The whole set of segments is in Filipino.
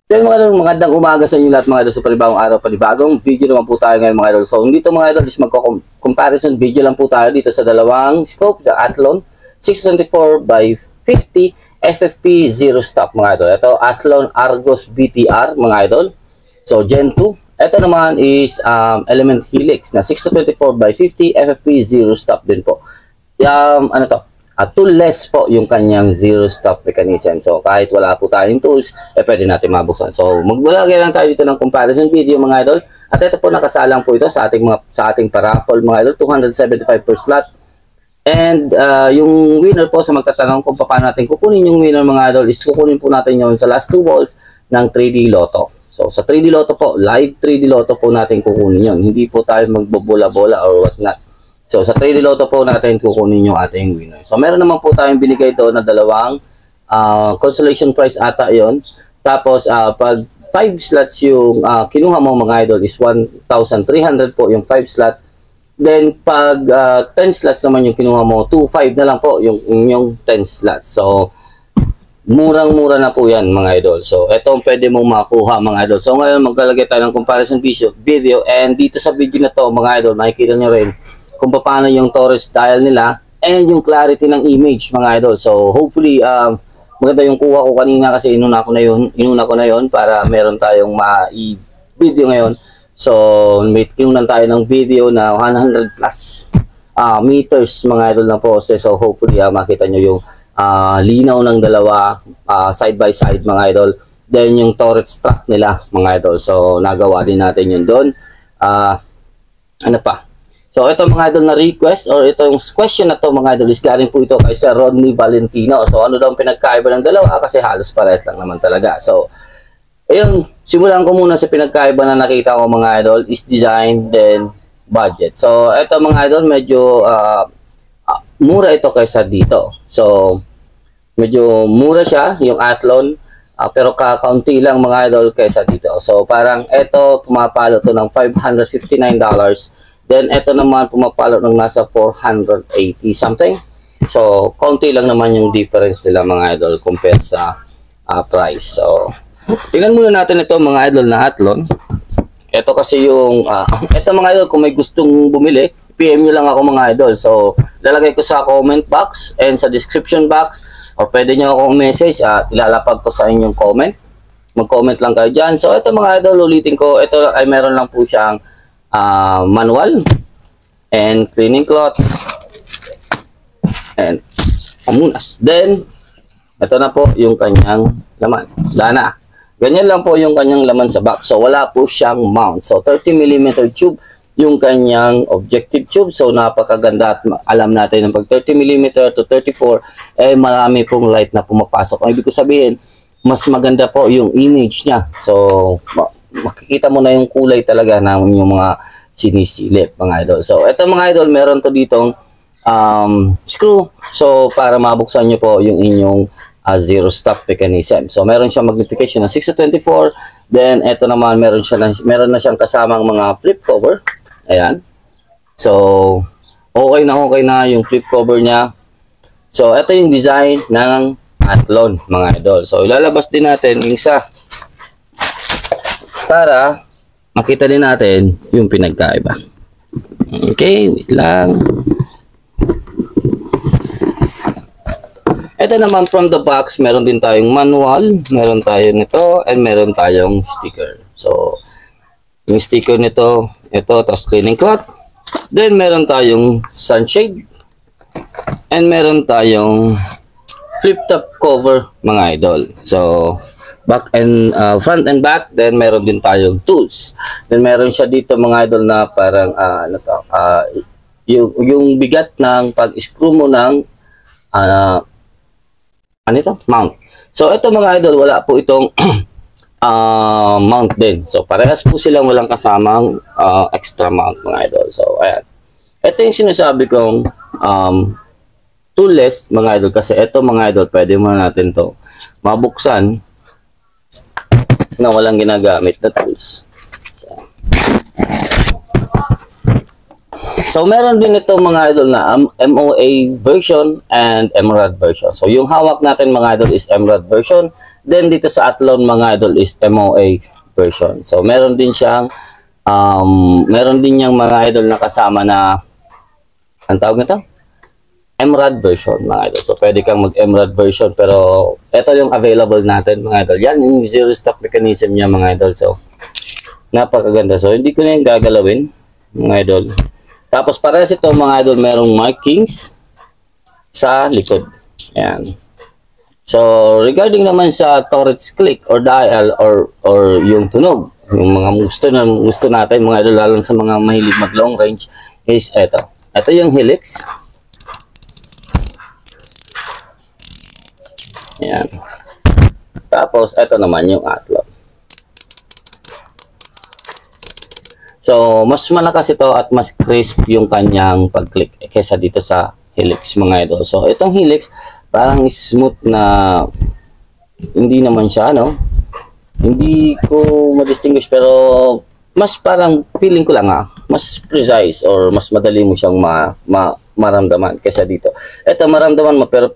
Then mga idol, magandang umaga sa inyo lahat mga idol sa panibagong araw, panibagong video naman po tayo ngayon mga idol. So dito mga idol is magko-comparison video lang po tayo dito sa dalawang scope, the Athlon 624 by 50 FFP zero stop mga idol. Ito Athlon Argos BTR mga idol. So Gen 2. Ito naman is Element Helix na 624 by 50 FFP zero stop din po. Ano to? Toolless po yung kanyang zero stop mechanism. So kahit wala po tayong tools, pwede natin mabuksan. So magbulagay lang tayo dito ng comparison video mga idol. At ito po nakasalang po ito sa ating paraffle mga idol, 275 per slot. And yung winner po sa magtatanong kung paano natin kukunin yung winner mga idol is kukunin po natin yon sa last 2 balls ng 3D Lotto. So sa 3D Lotto po, live 3D Lotto po natin kukunin yon. Hindi po tayo magbobola-bola or what not. So, sa 3D Lotto po natin kukunin yung ating winner. So, meron naman po tayong binigay doon na dalawang consolation prize ata yon. Tapos, pag 5 slots yung kinuha mo mga idol is 1,300 po yung 5 slots. Then, pag 10 slots naman yung kinuha mo, 2,500 na lang po yung 10 slots. So, murang-mura na po yan mga idol. So, ito ang pwede mong makuha mga idol. So, ngayon maglalagay tayo ng comparison video. And dito sa video na to mga idol, makikita nyo rin kung paano yung Torres style nila and yung clarity ng image mga idol. So hopefully maganda yung kuha ko kanina kasi inuna ko na yun para meron tayong ma-video ngayon. So may kinunan tayo ng video na 100 plus meters mga idol na pose. So hopefully makita nyo yung linaw ng dalawa side by side mga idol. Then yung turret strap nila mga idol. So nagawa din natin yun doon. Ano pa? So, ito mga idol na request or ito yung question na to mga idol is galing po ito kay Sir Rodney Valentino. So, ano daw ang pinagkaiba ng dalawa kasi halos pares lang naman talaga. So, ayun, simulan ko muna sa pinagkaiba na nakita ko mga idol is design then budget. So, ito mga idol medyo mura ito kaysa dito. So, medyo mura siya yung Athlon pero kakaunti lang mga idol kaysa dito. So, parang ito pumapalo to ng $559. Then, ito naman pumapalo ng nasa 480 something. So, konti lang naman yung difference nila mga idol compared sa price. So, tingnan muna natin ito mga idol na Athlon. Ito kasi yung, ito mga idol kung may gustong bumili, PM nyo lang ako mga idol. So, lalagay ko sa comment box and sa description box. O pwede nyo akong message at ilalapag ko sa inyong comment. Mag-comment lang kayo dyan. So, ito mga idol, ulitin ko. Ito ay meron lang po siyang manual and cleaning cloth and pamunas. Then ito na po yung kanyang laman, lana. Ganyan lang po yung kanyang laman sa box. So wala po siyang mount. So 30mm tube yung kanyang objective tube. So napakaganda at alam natin ng pag 30mm to 34 marami pong light na pumapasok. Ang ibig ko sabihin, mas maganda po yung image niya. So makikita mo na yung kulay talaga ng yung mga sinisilip mga idol. So ito mga idol, meron to ditong screw. So para mabuksan nyo po yung inyong zero stop mechanism. So meron siyang magnification ng 6:24. Then ito naman meron na siyang kasamang mga flip cover. Ayan. So okay na yung flip cover niya. So ito yung design ng Athlon mga idol. So ilalabas din natin yung isa para makita din natin yung pinagkaiba. Okay, wait lang. Ito naman from the box, meron din tayong manual, meron tayo nito, and meron tayong sticker. So, yung sticker nito, ito, tapos cleaning cloth. Then, meron tayong sunshade. And meron tayong flip-top cover, mga idol. So, back and front and back, then meron din tayong tools. Then meron siya dito mga idol na parang ano to, yung bigat ng pag-screw mo ng ano ito? Mount. So ito mga idol, wala po itong mount din. So parehas po silang walang kasamang extra mount mga idol. So ayan. Ito yung sinasabi kong toolless mga idol kasi ito mga idol, pwede mo natin to mabuksan na walang ginagamit na tools. So meron din ito mga idol na MOA version and Emerald version. So yung hawak natin mga idol is Emerald version. Then dito sa Athlon mga idol is MOA version. So meron din siyang meron din yung mga idol na kasama na ang tawag nito? Emerald version mga idol. So pwede kang mag-Emerald version pero ito yung available natin mga idol. Yan yung zero stock mechanism niya mga idol. So napakaganda. So hindi ko na yung gagalawin mga idol. Tapos parehas ito mga idol, merong markings sa likod. Ayan. So regarding naman sa torch click or dial or yung tunog, yung mga gusto natin mga idol, lalo sa mga mahilig mag long range is ito. Ito yung helix. Ayan. Tapos, ito naman yung Athlon. So, mas malakas ito at mas crisp yung kanyang pag-click kaysa dito sa helix mga idol. So, itong helix, parang smooth na hindi naman siya, no? Hindi ko ma-distinguish pero mas parang feeling ko lang mas precise or mas madali mo siyang maramdaman kaysa dito. Ito, maramdaman mo pero,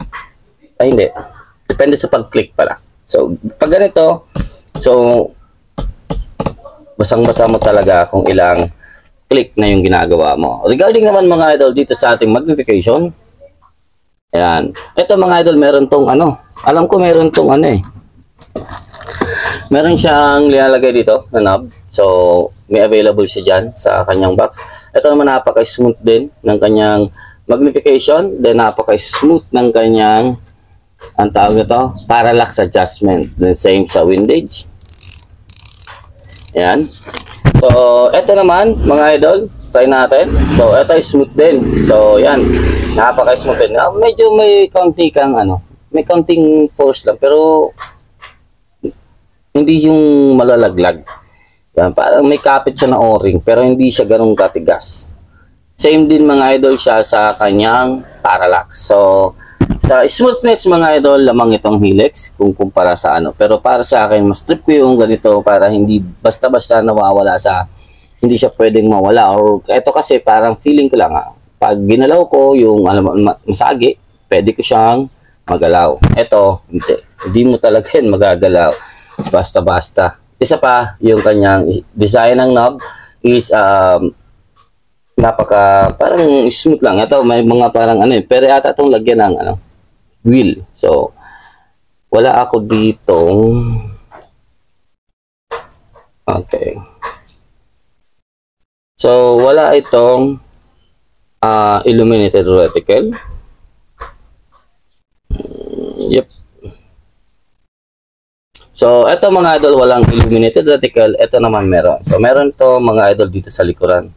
ay hindi. Depende sa pag-click pala. So, pag ganito, so, basang-basa mo talaga kung ilang click na yung ginagawa mo. Regarding naman mga idol dito sa ating magnification, ayan. Ito mga idol, meron tong alam ko meron tong meron siyang nilalagay dito na knob. So, may available siya dyan sa kanyang box. Ito naman napaka-smooth din ng kanyang magnification. Then napaka-smooth ng kanyang ang tawag nito, parallax adjustment. The same sa windage. Ayan. So, ito naman, mga idol, try natin. So, ito is smooth din. So, yan. Napaka-smooth din. Medyo may konti kang may konting force lang. Pero, hindi yung malalaglag. Yan. Parang may kapit siya na o-ring. Pero, hindi siya ganun katigas. Same din mga idol siya sa kanyang parallax. So, sa smoothness mga idol, lamang itong helix kung kumpara sa Pero para sa akin, mas trip ko yung ganito para hindi basta-basta nawawala sa, hindi siya pwedeng mawala. Or ito kasi parang feeling ko lang pag ginalaw ko yung masagi, pwede ko siyang magalaw. Ito, hindi mo talaga yan magagalaw basta-basta. Isa pa, yung kanyang design ng knob is parang smooth lang. Ito, may mga parang pero ata itong lagyan ng wheel. So, wala ako dito. Okay. So, wala itong illuminated reticle. Yep. So, ito mga idol, walang illuminated reticle. Ito naman meron. So, meron to mga idol dito sa likuran.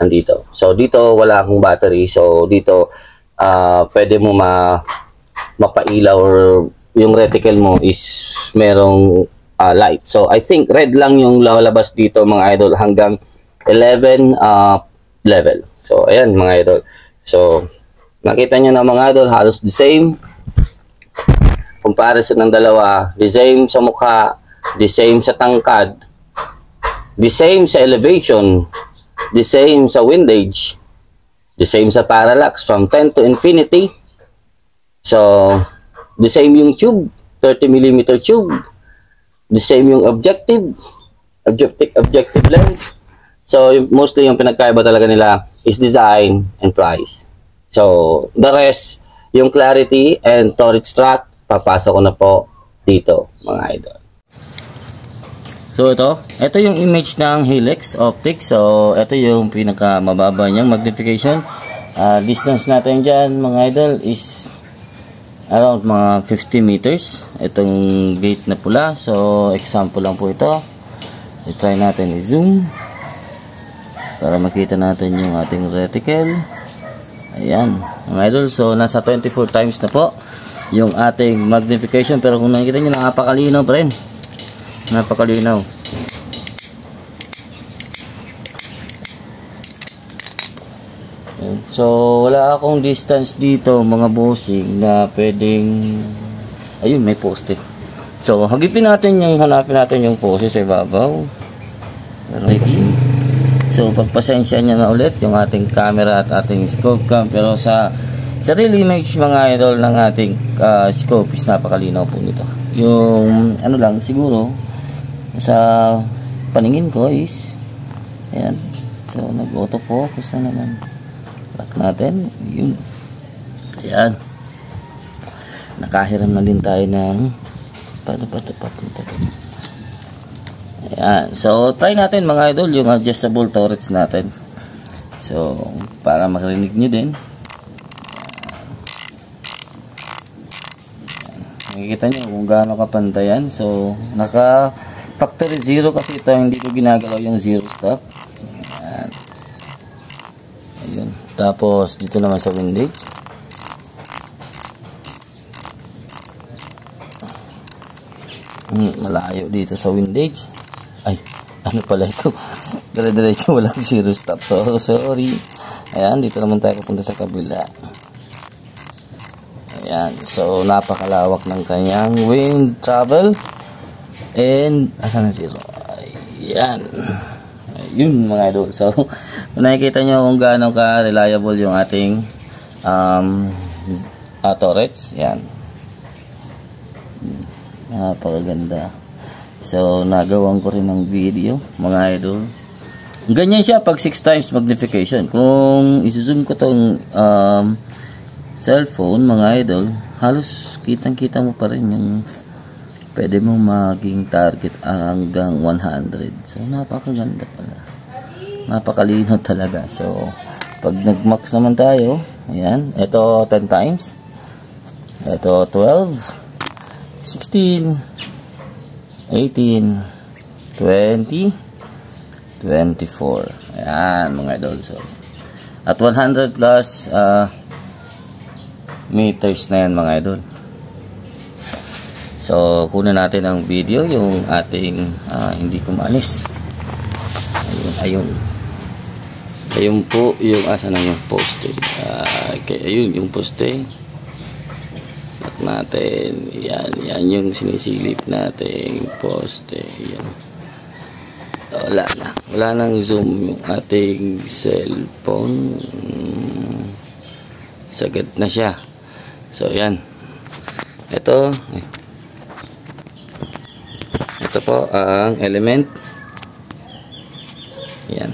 Nandito. So, dito wala akong battery. So, dito pwede mo mapailaw or yung reticle mo is merong light. So, I think red lang yung lalabas dito mga idol hanggang 11 level. So, ayan mga idol. So, nakita nyo na mga idol, halos the same. Comparison ng dalawa, the same sa mukha, the same sa tangkad, the same sa elevation, the same sa windage, the same sa parallax from 10 to infinity. So, the same yung tube, 30mm tube. The same yung objective lens. So, mostly yung pinagkaiba talaga nila is design and price. So, the rest, yung clarity and torch track, papasok ko na po dito, mga idol. So, ito yung image ng Helix Optics. So, ito yung pinakamababa niyang magnification. Distance natin dyan, mga idol, is around mga 50 meters. Itong gate na pula. So, example lang po ito. I-try natin i-zoom para makita natin yung ating reticle. Ayan, mga idol. So, nasa 24 times na po yung ating magnification. Pero kung nakikita nyo, napakalinaw pa rin. Napakalinaw. So, wala akong distance dito, mga bossing, na pwedeng... Ayun, may poste. So, hanapin natin yung poste sa ibabaw. So, pagpasensya niya na ulit yung ating camera at ating scope cam. Pero sa real image, mga idol, ng ating scope is napakalinaw po nito. yung ano lang siguro sa paningin ko is ayan, so nag autofocus na naman, lock natin yun, ayan, nakahiram na din tayo ng ayan, so try natin mga idol yung adjustable turrets natin, so para makarinig nyo din. Nakikita nyo kung gaano kapantayan. So, naka factory 0 kasi ito. Hindi ko ginagalaw yung 0 stop. Ayan. Ayun. Tapos, dito naman sa windage. Malayo dito sa windage. Ay, ano pala ito? Dire-diretso walang 0 stop. So, sorry. Ayan, dito naman tayo pupunta sa kabila. Ayan, so napakalawak ng kanyang wind travel. And asan na 0? Ayan. Ayun mga idol. So nakikita nyo kung gaano ka reliable yung ating turrets. Ayan. Napakaganda. So nagawan ko rin ng video mga idol. Ganyan siya pag 6 times magnification. Kung isuzoom ko tong cellphone mga idol, halos kitang-kita mo pa rin yung pwede mo maging target hanggang 100. So napakaganda pala, napakalino talaga. So pag nag-max naman tayo, ayan, ito 10 times, ito 12, 16, 18, 20, 24. Ayan mga idol. So at 100 plus meters na yan mga idol. So kunin natin ang video yung ating hindi kumalis. Ayun po yung asa na yung poste. Okay, ayun yung poste. Lock natin. Yan yung sinisilip nating poste. Yan. Wala nang zoom yung ating cellphone. Sagad na siya. So yan. Ito po ang element. Yan.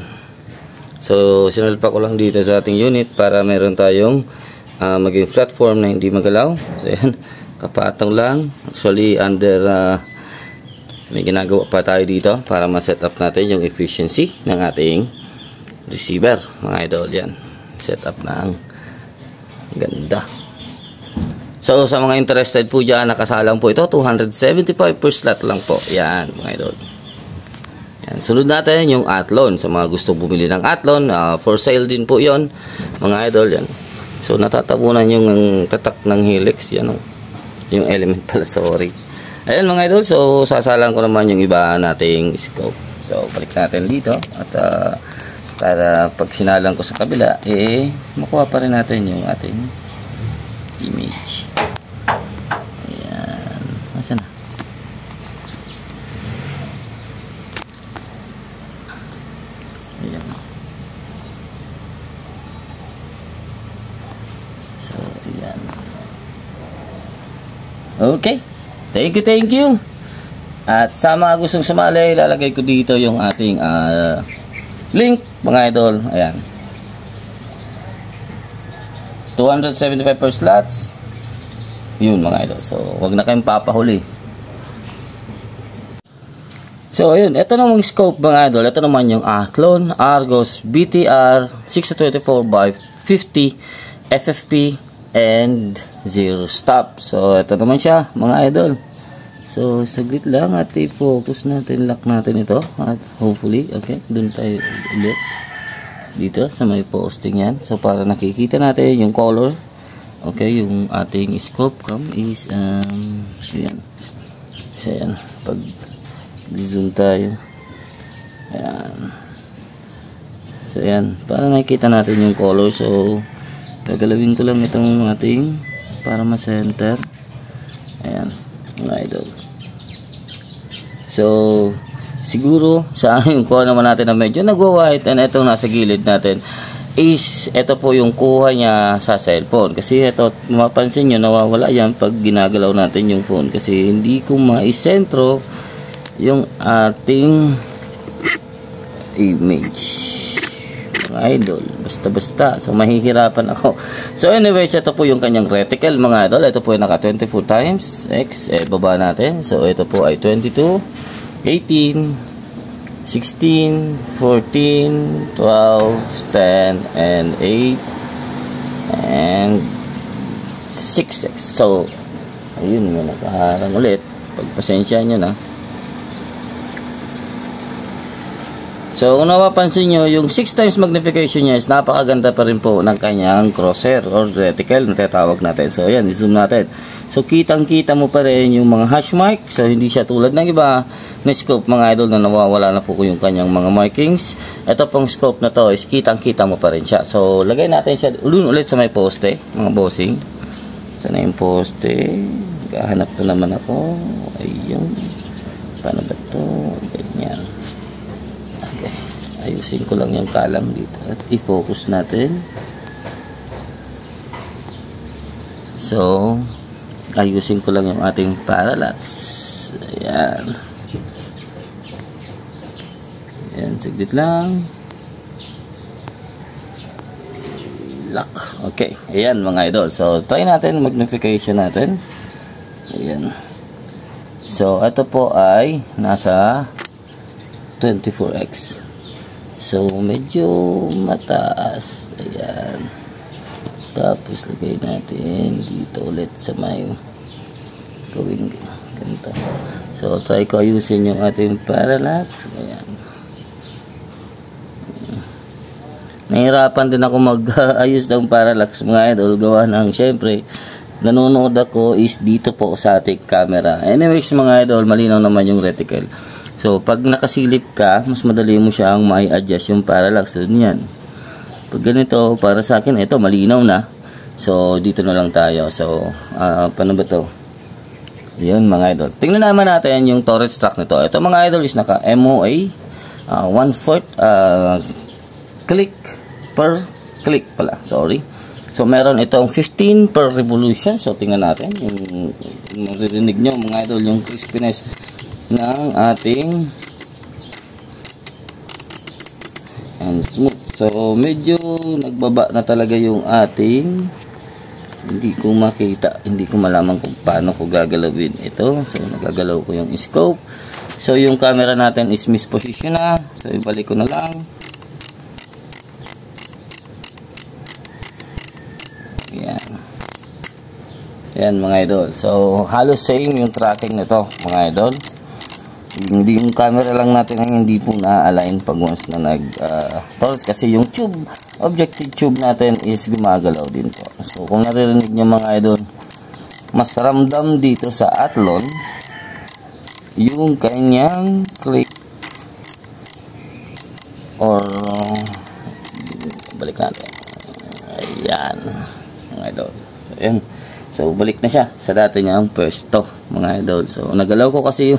So sinalpa ko lang dito sa ating unit para meron tayong maging platform na hindi magalaw. So yan, kapatong lang. Actually under may ginagawa pa tayo dito para ma-set up natin yung efficiency ng ating receiver mga idol. Yan, set up na ang ganda. So sa mga interested po dyan, nakasalang po ito 275 per slot lang po. Yan mga idol. Yan. Sunod natin yung Athlon. Sa mga gusto bumili ng Athlon, for sale din po yon mga idol. Yan. So natatabunan yung tatak ng helix. Yan, yung element pala, sorry. Ayan mga idol. So sasalang ko naman yung iba nating scope. So balik natin dito. At para pag sinalang ko sa kabila, makuha pa rin natin yung ating image. Ayan. Nasaan na? Ayan. So, ayan. Okay. Thank you. At sa mga gustong sumali, ilalagay ko dito yung ating link mga idol. Ayan, 275 per slots. Yun mga idol. So wag na kayong papahuli. So ayun, ito namang scope mga idol. Ito naman yung Athlon Argos BTR 624x50 FFP and 0 stop. So ito naman siya mga idol. So saglit lang at i-focus natin, lock natin ito at hopefully, okay, dun tayo ulit dito sa may posting yan. So para nakikita natin yung color, okay, yung ating scope cam is yan. So yan, pag zoom tayo, ayan. So yan, para nakikita natin yung color. So gagalawin ko lang itong ating para ma-center. Ayan mga idol. So siguro sa yung kuha naman natin na medyo nagwa-white and itong nasa gilid natin is ito po yung kuha niya sa cellphone. Kasi ito, mapapansin nyo, nawawala yan pag ginagalaw natin yung phone. Kasi hindi ko maisentro yung ating image. Mga idol, basta-basta. So, mahihirapan ako. So, anyways, ito po yung kanyang reticle, mga idol. Ito po ay naka 24 times X. Baba natin. So, ito po ay 22, 18, 16, 14, 12, 10, and 8, and 6. So, ayun, may nakaharang ulit. Pagpasensya nyo na. So, kung napapansin nyo, yung 6 times magnification niya is napakaganda pa rin po ng kanyang crosshair or reticle na tatawag natin. So, ayan, zoom natin. So, kitang-kita mo pa rin yung mga hash mark. So, hindi siya tulad ng iba na scope, mga idol, na nawawala na po yung kanyang mga markings. Ito pong scope na to is kitang-kita mo pa rin siya. So, lagay natin siya ulit sa may poste, mga bossing. Sana yung poste. Gahanap to naman ako. Ayun. Paano ba to? Ganyan. Okay. Ayusin ko lang yung column dito. At i-focus natin. So, ayusin ko lang yung ating parallax. Ayan. Ayan, saglit lang. Lock. Okay. Ayan, mga idol. So, try natin magnification natin. Ayan. So, ito po ay nasa 24x. So, medyo mataas. Ayan. Tapos lagay natin dito ulit sa may gawin ganito. So try ko ayusin yung ating parallax. Ayan. Nahirapan din ako mag-ayos ng parallax, mga idol. Gawa ng syempre nanonood ako is dito po sa ating camera. Anyways, mga idol, malinaw naman yung reticle. So pag nakasilip ka, mas madali mo siyang mai-adjust yung parallax. So yan. Pag ganito, para sa akin, ito, malinaw na. So, dito na lang tayo. So, paano ba to? Yun, mga idol. Tingnan naman natin yung torrent track nito. Ito, mga idol, is naka MOA. 1/4 click per click pala. Sorry. So, meron itong 15 per revolution. So, tingnan natin. Yung maririnig nyo, mga idol, yung crispiness ng ating and smooth. So, medyo nagbaba na talaga yung ating, hindi ko makita, hindi ko malaman kung paano ko gagalawin ito. So, nagagalaw ko yung scope. So, yung camera natin is misposition na. So, ibalik ko na lang. Ayan. Ayan, mga idol. So, halos same yung tracking nito, mga idol. Hindi yung camera lang natin ang hindi po na-align pag once na torch, kasi yung tube, objective tube natin is gumagalaw din po. So kung naririnig nyo, mga idol, mas ramdam dito sa Athlon yung kanyang click or balik natin. Ayan, mga idol. So ayan. So, balik na siya sa dati niyang pwesto, mga idol. So, nagalaw ko kasi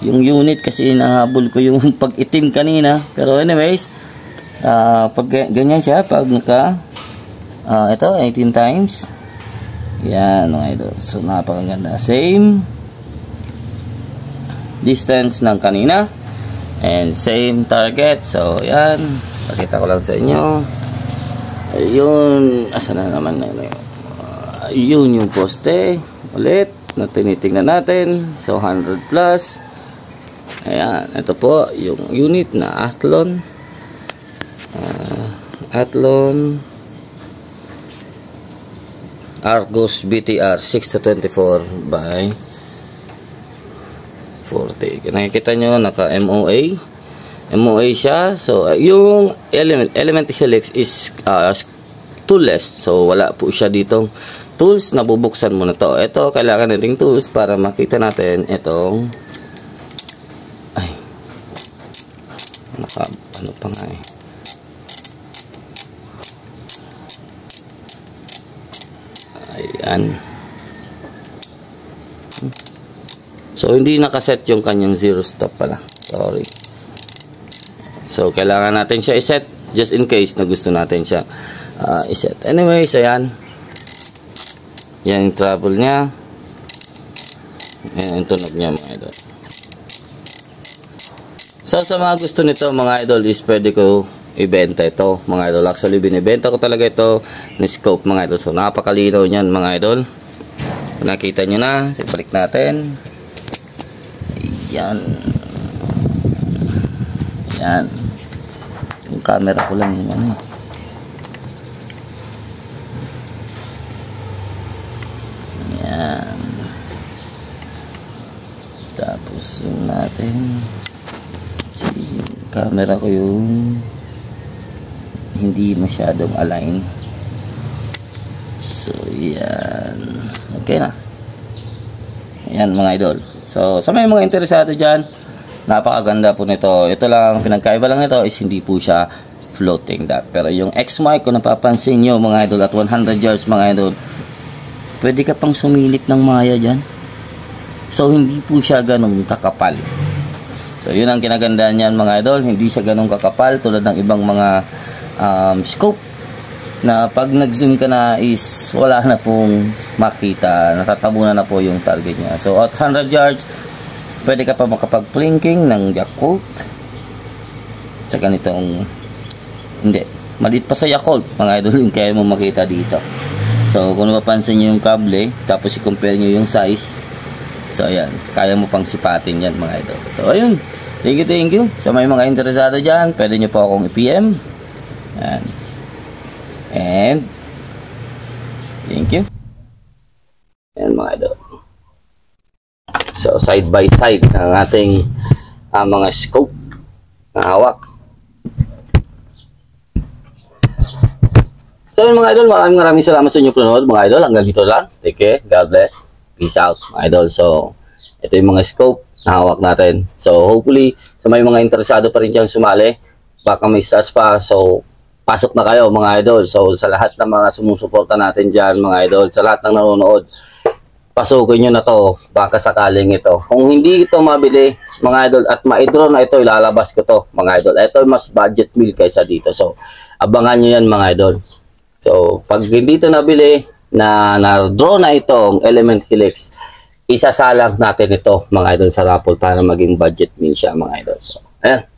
yung unit kasi nahabol ko yung pag-itim kanina. Pero anyways, pag ganyan siya, pag ito, 18 times. Yan, mga idol. So, napakaganda. Same distance ng kanina. And same target. So, yan. Pakita ko lang sa inyo. Ayun. Asa na naman na yun? Yun yung poste ulit na tinitingnan natin. So 100 plus. Ayan, ito po yung unit na Athlon. Athlon Argos BTR 6-24 by 40. Nakikita nyo, naka MOA siya. So yung element helix is toolless. So wala po siya ditong tools na bubuksan mo na to. Ito, kailangan nating tools para makita natin itong ano pa nga ayan. So hindi nakaset yung kanyang zero stop pala. Sorry. So kailangan natin siya iset just in case na gusto natin siya iset. Anyway, so yan. Yan yung travel niya. Yan yung tunog niya mga idol. So sa mga gusto nito mga idol is pwede ko ibenta ito mga idol. Actually binibenta ko talaga ito ni scope mga idol. So napakalinaw niyan mga idol. Kung nakita nyo na, balik natin. Yan. Yan. Yung camera ko lang yun ano. Yan. Tapos yung natin. Camera ko yung hindi masyadong align. So yan. Okay na. Yan mga idol. So sa may mga interesado dyan, napakaganda po nito. Ito lang, pinagkaiba lang nito is hindi po siya floating dot. Pero yung X-Mic, kung napapansin nyo mga idol, at 100 yards mga idol, pwede ka pang sumilip ng maya dyan. So hindi po siya ganong kakapal. So yun ang kinagandaan niyan mga idol. Hindi siya ganong kakapal tulad ng ibang mga scope na pag nag-zoom ka na is wala na pong makita, natatabunan na po yung target niya. So at 100 yards pwede ka pa makapag-plinking ng Yakult sa ganitong, hindi, maliit pa sa Yakult mga idol yung kaya mo makita dito. So kung napapansin nyo yung kable tapos i-compare nyo yung size, so ayan, kaya mo pang sipatin yan mga idol. So ayun, thank you. Sa may mga interesado dyan, pwede nyo po akong i-PM. Ayan. And thank you. Ayan mga idol. So side by side ng ating mga scope na hawak. So yun mga idol, maraming salamat sa inyong panonood mga idol. Hanggang dito lang. Take care. God bless. Peace out mga idol. So ito yung mga scope na hawak natin. So hopefully sa may mga interesado pa rin dyan sumali, baka may stars pa. So pasok na kayo mga idol. So sa lahat ng mga sumusuporta natin dyan mga idol, sa lahat ng nanonood, pasukin nyo na to, baka sakaling ito. Kung hindi ito mabili mga idol at ma-draw na ito, ilalabas ko to mga idol. Ito mas budget meal kaysa dito. So abangan nyo yan mga idol. So pag hindi ito nabili, na-draw na itong Element Helix, isasalang natin ito mga idol sa raffle para maging budget meal siya mga idol. So ayan.